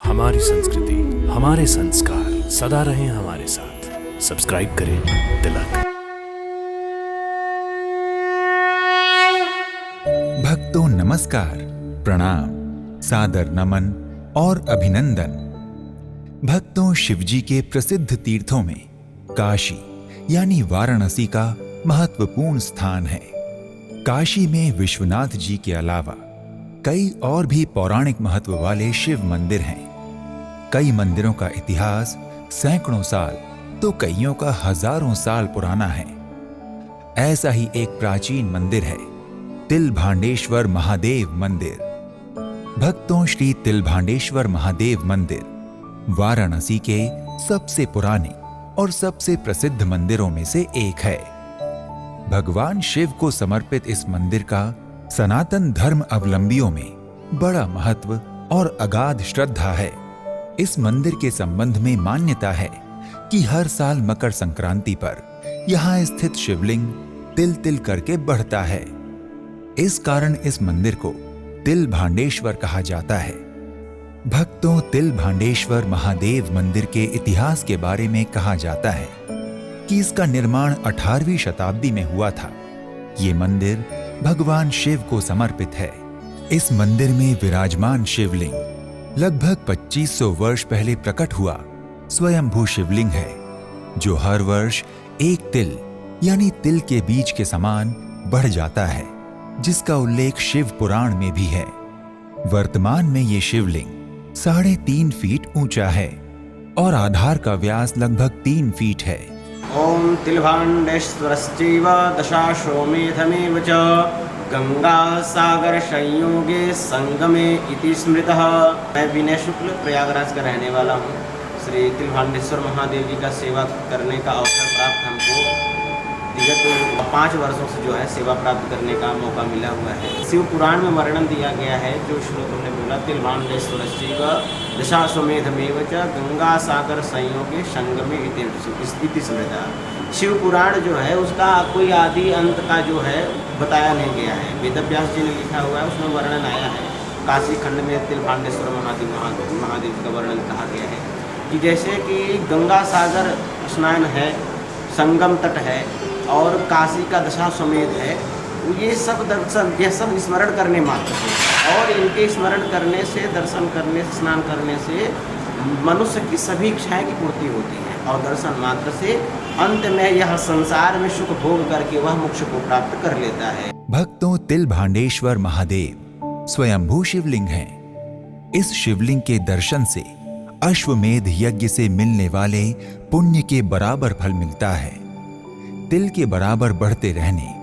हमारी संस्कृति, हमारे संस्कार सदा रहें हमारे साथ। सब्सक्राइब करें तिलक। भक्तों नमस्कार, प्रणाम, सादर नमन और अभिनंदन। भक्तों, शिवजी के प्रसिद्ध तीर्थों में काशी यानी वाराणसी का महत्वपूर्ण स्थान है। काशी में विश्वनाथ जी के अलावा कई और भी पौराणिक महत्व वाले शिव मंदिर हैं। कई मंदिरों का इतिहास सैकड़ों साल तो कईयों का हजारों साल पुराना है। ऐसा ही एक प्राचीन मंदिर है तिलभांडेश्वर महादेव मंदिर। भक्तों, श्री तिलभांडेश्वर महादेव मंदिर वाराणसी के सबसे पुराने और सबसे प्रसिद्ध मंदिरों में से एक है। भगवान शिव को समर्पित इस मंदिर का सनातन धर्म अवलंबियों में बड़ा महत्व और अगाध श्रद्धा है। इस मंदिर के संबंध में मान्यता है कि हर साल मकर संक्रांति पर यहाँ स्थित शिवलिंग तिल तिल करके बढ़ता है। इस कारण इस मंदिर को तिलभांडेश्वर कहा जाता है। भक्तों, तिलभांडेश्वर महादेव मंदिर के इतिहास के बारे में कहा जाता है कि इसका निर्माण 18वीं शताब्दी में हुआ था। ये मंदिर भगवान शिव को समर्पित है। इस मंदिर में विराजमान शिवलिंग लगभग 2500 वर्ष पहले प्रकट हुआ स्वयंभू शिवलिंग है, जो हर वर्ष एक तिल यानी तिल के बीज के समान बढ़ जाता है, जिसका उल्लेख शिव पुराण में भी है। वर्तमान में ये शिवलिंग 3.5 फीट ऊंचा है और आधार का व्यास लगभग 3 फीट है। ओम तिलभांडेश्वरश्चैव दशाश्वमेधमेव च गंगा सागर संयोगे संगमे इति स्मृतः। मैं विनय शुक्ल प्रयागराज का रहने वाला हूँ। श्री तिलभांडेश्वर महादेव जी का सेवा करने का अवसर प्राप्त हमको विगत 5 वर्षों से जो है सेवा प्राप्त करने का मौका मिला हुआ है। शिव पुराण में वर्णन दिया गया है, जो श्लोक हमने बोला, तिलभांडेश्वरश्चैव दशाश्वमेधमेव च गंगा सागर संयोगे संगमे इति स्मृतः। शिव पुराण जो है उसका कोई आदि अंत का जो है बताया नहीं गया है। वेदव्यास जी ने लिखा हुआ है, उसमें वर्णन आया है। काशी खंड में तिलभांडेश्वर महादेव का वर्णन कहा गया है कि जैसे कि गंगा सागर स्नान है, संगम तट है और काशी का दशाश्वमेध है। ये सब दर्शन, यह सब स्मरण करने मात्र है और इनके स्मरण करने से, दर्शन करने से, स्नान करने से मनुष्य की सभी इच्छाएं की पूर्ति होती है और दर्शन मात्र से अंत में यह संसार में सुख भोग करके वह मोक्ष को प्राप्त कर लेता है। भक्तों, तिलभांडेश्वर महादेव स्वयंभू शिवलिंग हैं। इस शिवलिंग के दर्शन से अश्वमेध यज्ञ से मिलने वाले पुण्य के बराबर फल मिलता है। तिल के बराबर बढ़ते रहने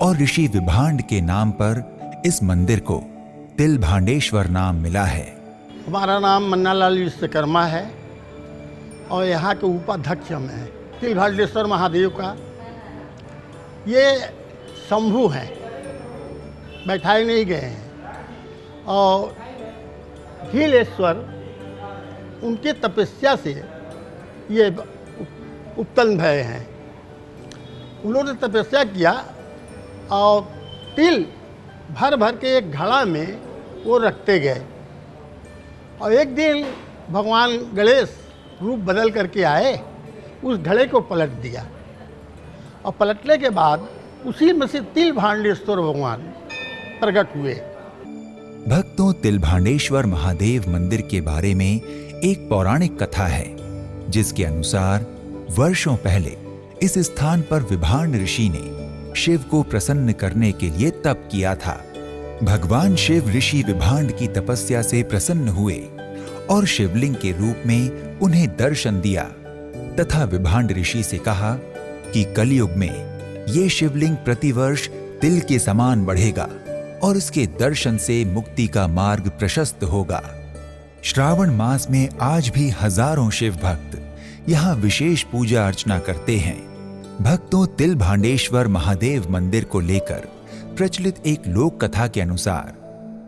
और ऋषि विभांड के नाम पर इस मंदिर को तिलभांडेश्वर नाम मिला है। हमारा नाम मन्नालाल विश्वकर्मा है और यहाँ के उपाध्यक्ष हम हैं तिलभांडेश्वर महादेव का। ये शंभु हैं, बैठाए नहीं गए हैं और ढीलेश्वर उनके तपस्या से ये उत्पन्न भय हैं। उन्होंने तपस्या किया और तिल भर भर के एक घड़ा में वो रखते गए और एक दिन भगवान गणेश रूप बदल करके आए, उस घड़े को पलट दिया और पलटने के बाद उसी में से तिलभांडेश्वर भगवान प्रकट हुए। भक्तों, तिलभांडेश्वर महादेव मंदिर के बारे में एक पौराणिक कथा है, जिसके अनुसार वर्षों पहले इस स्थान पर विभांड ऋषि ने शिव को प्रसन्न करने के लिए तप किया था। भगवान शिव ऋषि विभांड की तपस्या से प्रसन्न हुए और शिवलिंग के रूप में उन्हें दर्शन दिया तथा विभांड ऋषि से कहा कि कलयुग में ये शिवलिंग प्रतिवर्ष तिल के समान बढ़ेगा और इसके दर्शन से मुक्ति का मार्ग प्रशस्त होगा। श्रावण मास में आज भी हजारों शिव भक्त यहाँ विशेष पूजा अर्चना करते हैं। भक्तों, तिलभांडेश्वर महादेव मंदिर को लेकर प्रचलित एक लोक कथा के अनुसार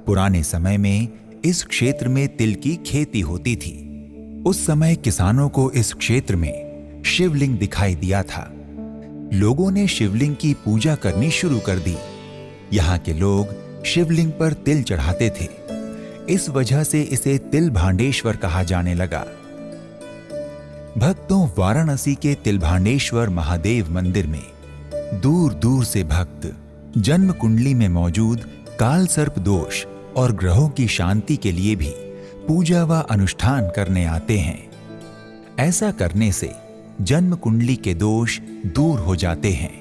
पुराने समय में इस क्षेत्र में तिल की खेती होती थी। उस समय किसानों को इस क्षेत्र में शिवलिंग दिखाई दिया था। लोगों ने शिवलिंग की पूजा करनी शुरू कर दी। यहाँ के लोग शिवलिंग पर तिल चढ़ाते थे। इस वजह से इसे तिलभांडेश्वर कहा जाने लगा। भक्तों, वाराणसी के तिलभांडेश्वर महादेव मंदिर में दूर दूर से भक्त जन्म कुंडली में मौजूद काल सर्प दोष और ग्रहों की शांति के लिए भी पूजा व अनुष्ठान करने आते हैं। ऐसा करने से जन्म कुंडली के दोष दूर हो जाते हैं।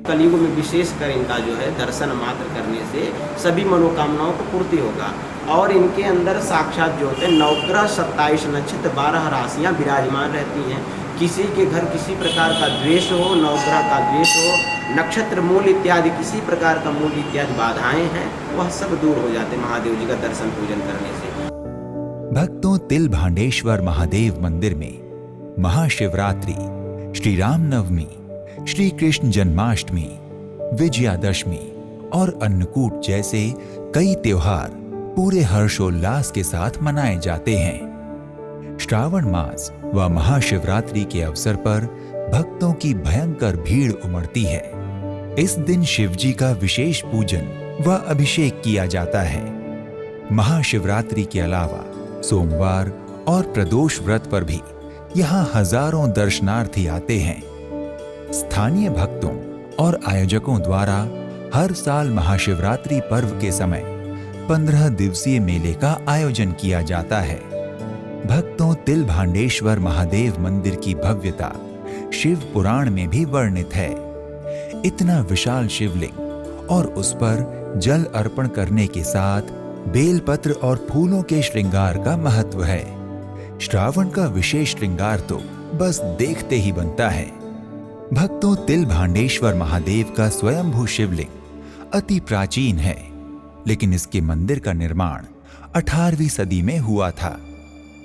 कलयुग में विशेषकर इनका जो है दर्शन मात्र करने से सभी मनोकामनाओं को पूर्ति होगा। और इनके अंदर साक्षात जो होते हैं नवग्रह 27 नक्षत्र 12 राशियाँ विराजमान रहती हैं। किसी के घर किसी प्रकार का द्वेष हो, नवग्रह का द्वेष हो, नक्षत्र मूल इत्यादि किसी प्रकार का मूल इत्यादि बाधाएं हैं, वह सब दूर हो जाते महादेव जी का दर्शन पूजन करने से। भक्तों, तिलभांडेश्वर महादेव मंदिर में महाशिवरात्रि, श्री रामनवमी, श्री कृष्ण जन्माष्टमी, विजयादशमी और अन्नकूट जैसे कई त्योहार पूरे हर्षोल्लास के साथ मनाए जाते हैं। श्रावण मास व महाशिवरात्रि के अवसर पर भक्तों की भयंकर भीड़ उमड़ती है। इस दिन शिवजी का विशेष पूजन व अभिषेक किया जाता है। महाशिवरात्रि के अलावा सोमवार और प्रदोष व्रत पर भी यहाँ हजारों दर्शनार्थी आते हैं। स्थानीय भक्तों और आयोजकों द्वारा हर साल महाशिवरात्रि पर्व के समय 15 दिवसीय मेले का आयोजन किया जाता है। भक्तों, तिलभांडेश्वर महादेव मंदिर की भव्यता शिव पुराण में भी वर्णित है। इतना विशाल शिवलिंग और उस पर जल अर्पण करने के साथ बेलपत्र और फूलों के श्रृंगार का महत्व है। श्रावण का विशेष श्रृंगार तो बस देखते ही बनता है। भक्तों, तिलभांडेश्वर महादेव का स्वयंभू शिवलिंग अति प्राचीन है, लेकिन इसके मंदिर का निर्माण 18वीं सदी में हुआ था।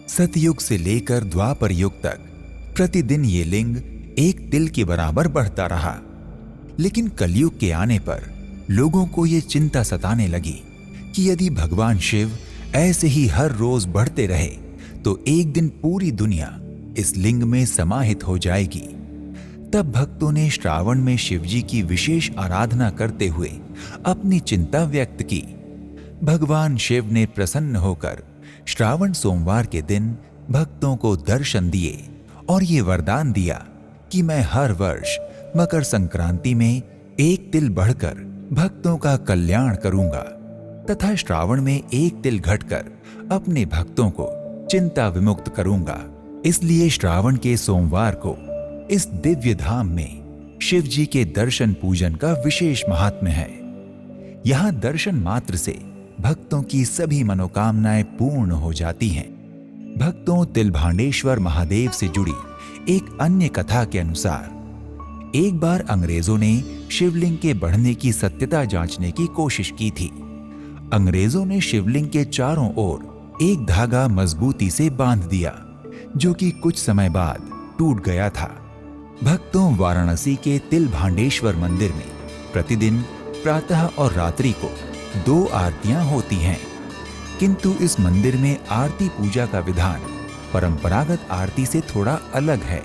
सतयुग से लेकर द्वापर युग तक प्रतिदिन ये लिंग एक तिल के बराबर बढ़ता रहा। लेकिन कलयुग के आने पर लोगों को ये चिंता सताने लगी कि यदि भगवान शिव ऐसे ही हर रोज बढ़ते रहे तो एक दिन पूरी दुनिया इस लिंग में समाहित हो जाएगी। तब भक्तों ने श्रावण में शिवजी की विशेष आराधना करते हुए अपनी चिंता व्यक्त की। भगवान शिव ने प्रसन्न होकर श्रावण सोमवार के दिन भक्तों को दर्शन दिए और ये वरदान दिया कि मैं हर वर्ष मकर संक्रांति में एक तिल बढ़कर भक्तों का कल्याण करूंगा तथा श्रावण में एक तिल घटकर अपने भक्तों को चिंता विमुक्त करूंगा। इसलिए श्रावण के सोमवार को इस दिव्य धाम में शिव जी के दर्शन पूजन का विशेष महात्म्य है। यहाँ दर्शन मात्र से भक्तों की सभी मनोकामनाएं पूर्ण हो जाती हैं। भक्तों, तिलभांडेश्वर महादेव से जुड़ी एक अन्य कथा के अनुसार एक बार अंग्रेजों ने शिवलिंग के बढ़ने की सत्यता जांचने की कोशिश की थी। अंग्रेजों ने शिवलिंग के चारों ओर एक धागा मजबूती से बांध दिया, जो कि कुछ समय बाद टूट गया था। भक्तों, वाराणसी के तिलभांडेश्वर मंदिर में प्रतिदिन प्रातः और रात्रि को 2 आरतियां होती हैं, किंतु इस मंदिर में आरती पूजा का विधान परंपरागत आरती से थोड़ा अलग है।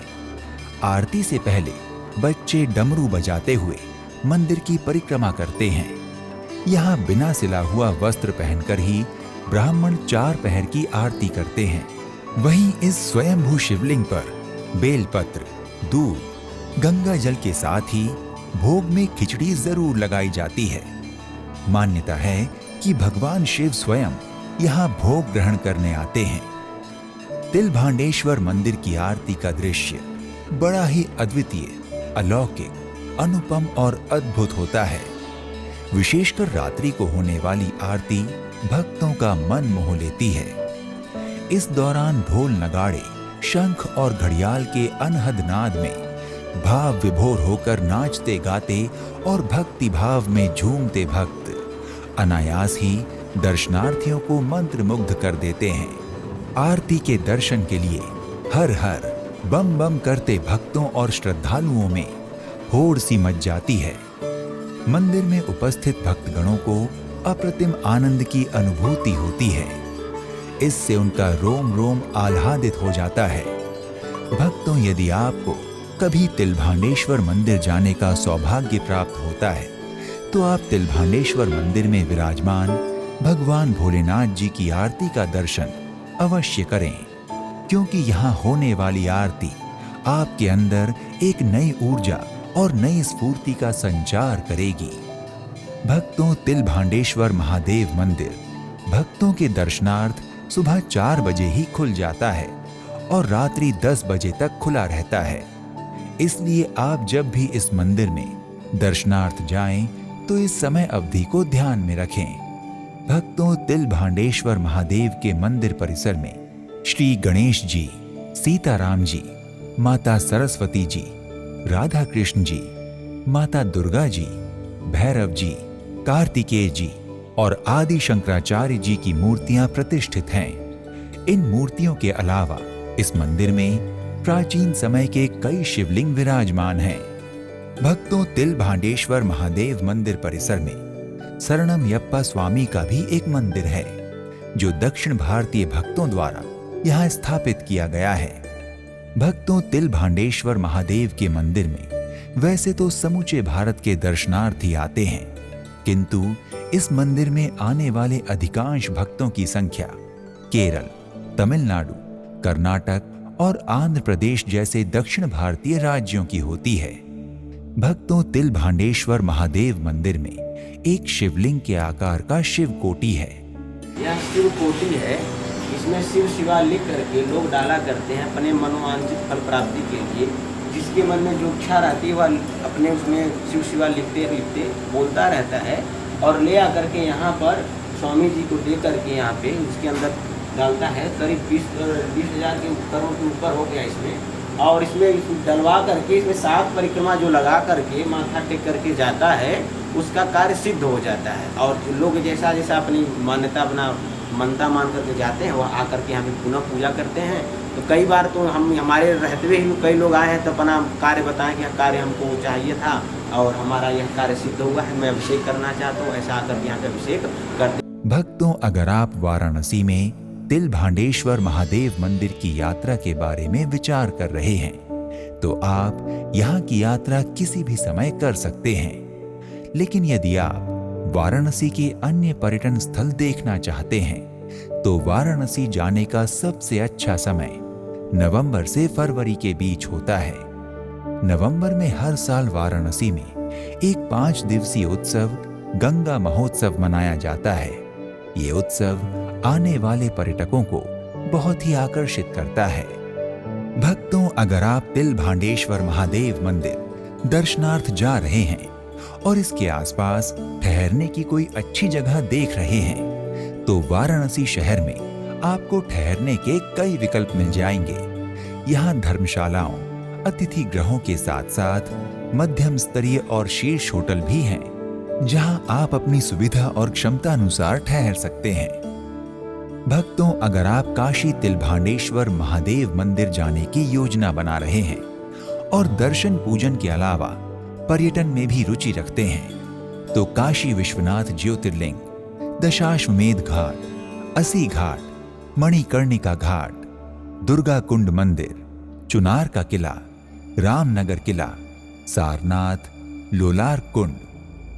आरती से पहले बच्चे डमरू बजाते हुए मंदिर की परिक्रमा करते हैं। यहाँ बिना सिला हुआ वस्त्र पहनकर ही ब्राह्मण 4 पहर की आरती करते हैं। वहीं इस स्वयंभू शिवलिंग पर बेलपत्र, दूध, गंगा जल के साथ ही भोग में खिचड़ी जरूर लगाई जाती है। मान्यता है कि भगवान शिव स्वयं यहाँ भोग ग्रहण करने आते हैं। तिलभांडेश्वर मंदिर की आरती का दृश्य बड़ा ही अद्वितीय, अलौकिक, अनुपम और अद्भुत होता है। विशेषकर रात्रि को होने वाली आरती भक्तों का मन मोह लेती है। इस दौरान ढोल, नगाड़े, शंख और घड़ियाल के अनहद नाद में भाव विभोर होकर नाचते गाते और भक्ति भाव में झूमते भक्त अनायास ही दर्शनार्थियों को मंत्रमुग्ध कर देते हैं। आरती के दर्शन के लिए हर हर बम बम करते भक्तों और श्रद्धालुओं में होड़ सी मच जाती है। मंदिर में उपस्थित भक्तगणों को अप्रतिम आनंद की अनुभूति होती है। इससे उनका रोम रोम आह्लादित हो जाता है। भक्तों, यदि आपको कभी तिलभांडेश्वर मंदिर जाने का सौभाग्य प्राप्त होता है तो आप तिलभांडेश्वर मंदिर में विराजमान भगवान भोलेनाथ जी की आरती का दर्शन अवश्य करें, क्योंकि यहाँ होने वाली आरती आपके अंदर एक नई ऊर्जा और नई स्फूर्ति का संचार करेगी। भक्तों, तिलभांडेश्वर महादेव मंदिर भक्तों के दर्शनार्थ सुबह 4 बजे ही खुल जाता है और रात्रि 10 बजे तक खुला रहता है। इसलिए आप जब भी इस मंदिर में दर्शनार्थ जाएं तो इस समय अवधि को ध्यान में रखें। भक्तों, तिलभांडेश्वर महादेव के मंदिर परिसर में श्री गणेश जी, सीताराम जी, माता सरस्वती जी, राधा कृष्ण जी, माता दुर्गा जी, भैरव जी, कार्तिकेय जी और आदि शंकराचार्य जी की मूर्तियां प्रतिष्ठित हैं। इन मूर्तियों के अलावा इस मंदिर में प्राचीन समय के कई शिवलिंग विराजमान हैं। भक्तों, तिलभांडेश्वर महादेव मंदिर परिसर में शरणम यप्पा स्वामी का भी एक मंदिर है, जो दक्षिण भारतीय भक्तों द्वारा यहाँ स्थापित किया गया है। भक्तों, तिलभांडेश्वर महादेव के मंदिर में वैसे तो समूचे भारत के दर्शनार्थी आते हैं, किंतु इस मंदिर में आने वाले अधिकांश भक्तों की संख्या केरल, तमिलनाडु, कर्नाटक और आंध्र प्रदेश जैसे दक्षिण भारतीय राज्यों की होती है। भक्तों, तिलभांडेश्वर महादेव मंदिर में एक शिवलिंग के आकार का शिव कोटि है। यह शिव कोटि है, इसमें शिव शिवा लिख करके लोग डाला करते हैं अपने मनोवांछित फल प्राप्ति के लिए। जिसके मन में जो इच्छा रहती है वह अपने उसमें शिव शिवा लिखते लिखते बोलता रहता है और ले आकर के यहाँ पर स्वामी जी को दे करके यहाँ पे उसके अंदर डालता है। करीब 20,000 के करोड़ के ऊपर हो गया इसमें। और इसमें डलवा करके इसमें 7 परिक्रमा जो लगा करके माथा टेक करके जाता है उसका कार्य सिद्ध हो जाता है। और लोग जैसा जैसा अपनी मान्यता अपना मनता मान करके जाते हैं वह आकर के हमें पुनः पूजा करते हैं। तो कई बार तो हम हमारे रहते हुए ही कई लोग आए हैं तो अपना कार्य बताएं कि यह कार्य हमको चाहिए था और हमारा यह कार्य सिद्ध हुआ है, मैं अभिषेक करना चाहता हूँ, ऐसा आकर के यहाँ पे अभिषेक करते। भक्तों, अगर आप वाराणसी में तिलभांडेश्वर महादेव मंदिर की यात्रा के बारे में विचार कर रहे हैं तो आप यहाँ की यात्रा किसी भी समय कर सकते हैं। लेकिन यदि आप वाराणसी के अन्य पर्यटन स्थल देखना चाहते हैं तो वाराणसी जाने का सबसे अच्छा समय नवंबर से फरवरी के बीच होता है। नवंबर में हर साल वाराणसी में एक 5 दिवसीय उत्सव गंगा महोत्सव मनाया जाता है। ये उत्सव आने वाले पर्यटकों को बहुत ही आकर्षित करता है। भक्तों, अगर आप तिलभांडेश्वर महादेव मंदिर दर्शनार्थ जा रहे हैं और इसके आसपास ठहरने की कोई अच्छी जगह देख रहे हैं तो वाराणसी शहर में आपको ठहरने के कई विकल्प मिल जाएंगे। यहाँ धर्मशालाओं, अतिथि गृहों के साथ साथ मध्यम स्तरीय और शीर्ष होटल भी हैं, जहां आप अपनी सुविधा और क्षमता अनुसार ठहर सकते हैं। भक्तों, अगर आप काशी तिलभांडेश्वर महादेव मंदिर जाने की योजना बना रहे हैं और दर्शन पूजन के अलावा पर्यटन में भी रुचि रखते हैं तो काशी विश्वनाथ ज्योतिर्लिंग, दशाश्वमेध घाट, असी घाट, मणिकर्णिका घाट, दुर्गा कुंड मंदिर, चुनार का किला, रामनगर किला, सारनाथ, लोलार कुंड,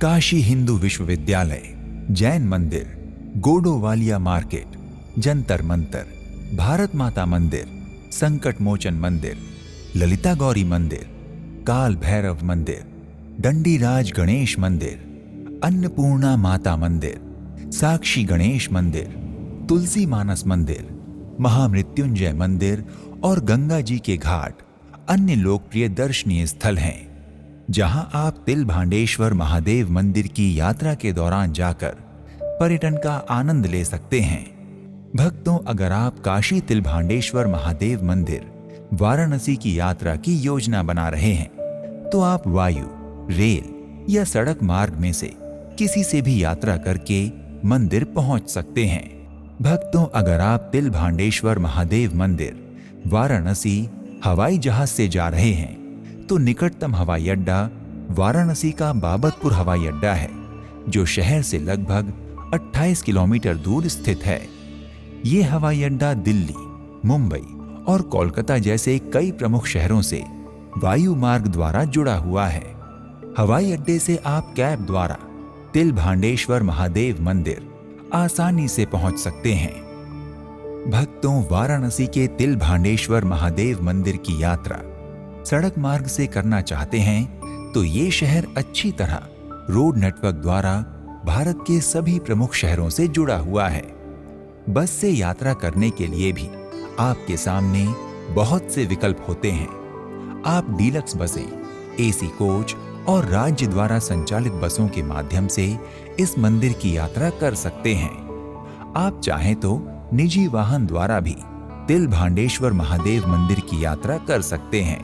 काशी हिंदू विश्वविद्यालय, जैन मंदिर, गोडोवालिया मार्केट, जंतर मंतर, भारत माता मंदिर, संकट मोचन मंदिर, ललिता गौरी मंदिर, काल भैरव मंदिर, दंडीराज गणेश मंदिर, अन्नपूर्णा माता मंदिर, साक्षी गणेश मंदिर, तुलसी मानस मंदिर, महामृत्युंजय मंदिर और गंगा जी के घाट अन्य लोकप्रिय दर्शनीय स्थल हैं, जहां आप तिलभांडेश्वर महादेव मंदिर की यात्रा के दौरान जाकर पर्यटन का आनंद ले सकते हैं। भक्तों, अगर आप काशी तिलभांडेश्वर महादेव मंदिर वाराणसी की यात्रा की योजना बना रहे हैं तो आप वायु, रेल या सड़क मार्ग में से किसी से भी यात्रा करके मंदिर पहुंच सकते हैं। भक्तों, अगर आप तिलभांडेश्वर महादेव मंदिर वाराणसी हवाई जहाज से जा रहे हैं तो निकटतम हवाई अड्डा वाराणसी का बाबतपुर हवाई अड्डा है, जो शहर से लगभग 28 किलोमीटर दूर स्थित है। ये हवाई अड्डा दिल्ली, मुंबई और कोलकाता जैसे कई प्रमुख शहरों से वायु मार्ग द्वारा जुड़ा हुआ है। हवाई अड्डे से आप कैब द्वारा तिलभांडेश्वर महादेव मंदिर आसानी से पहुंच सकते हैं। भक्तों, वाराणसी के तिलभांडेश्वर महादेव मंदिर की यात्रा सड़क मार्ग से करना चाहते हैं तो ये शहर अच्छी तरह रोड नेटवर्क द्वारा भारत के सभी प्रमुख शहरों से जुड़ा हुआ है। बस से यात्रा करने के लिए भी आपके सामने बहुत से विकल्प होते हैं। आप डीलक्स बसें, एसी कोच और राज्य द्वारा संचालित बसों के माध्यम से इस मंदिर की यात्रा कर सकते हैं। आप चाहें तो निजी वाहन द्वारा भी तिलभांडेश्वर महादेव मंदिर की यात्रा कर सकते हैं।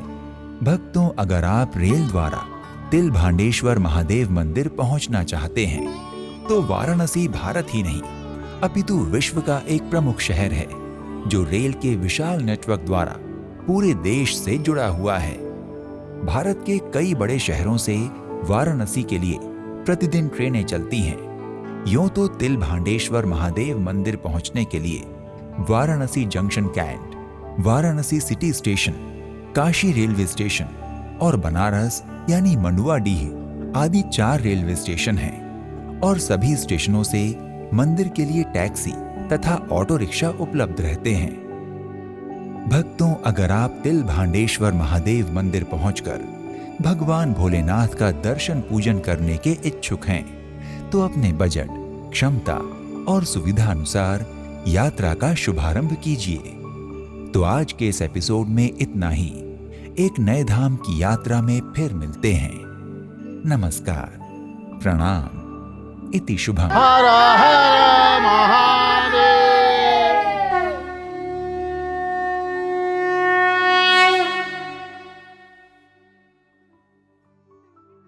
भक्तों, अगर आप रेल द्वारा तिलभांडेश्वर महादेव मंदिर पहुंचना चाहते हैं तो वाराणसी भारत ही नहीं अपितु विश्व का एक प्रमुख शहर है जो रेल के विशाल नेटवर्क द्वारा पूरे देश से जुड़ा हुआ है। भारत के कई बड़े शहरों से वाराणसी के लिए प्रतिदिन ट्रेनें चलती हैं। यूं तो तिलभांडेश्वर महादेव मंदिर पहुंचने के लिए Varanasi junction cantt, Varanasi city station, Kashi railway station और बनारस यानी मंडुआडीह आदि 4 रेलवे स्टेशन हैं और सभी स्टेशनों से मंदिर के लिए टैक्सी तथा ऑटो रिक्शा उपलब्ध रहते हैं। भक्तों, अगर आप तिलभांडेश्वर महादेव मंदिर पहुंचकर भगवान भोलेनाथ का दर्शन पूजन करने के इच्छुक हैं तो अपने बजट, क्षमता और सुविधा अनुसार यात्रा का शुभारंभ कीजिए। तो आज के इस एपिसोड में इतना ही। एक नए धाम की यात्रा में फिर मिलते हैं। नमस्कार, प्रणाम, इति शुभम। हर हर महा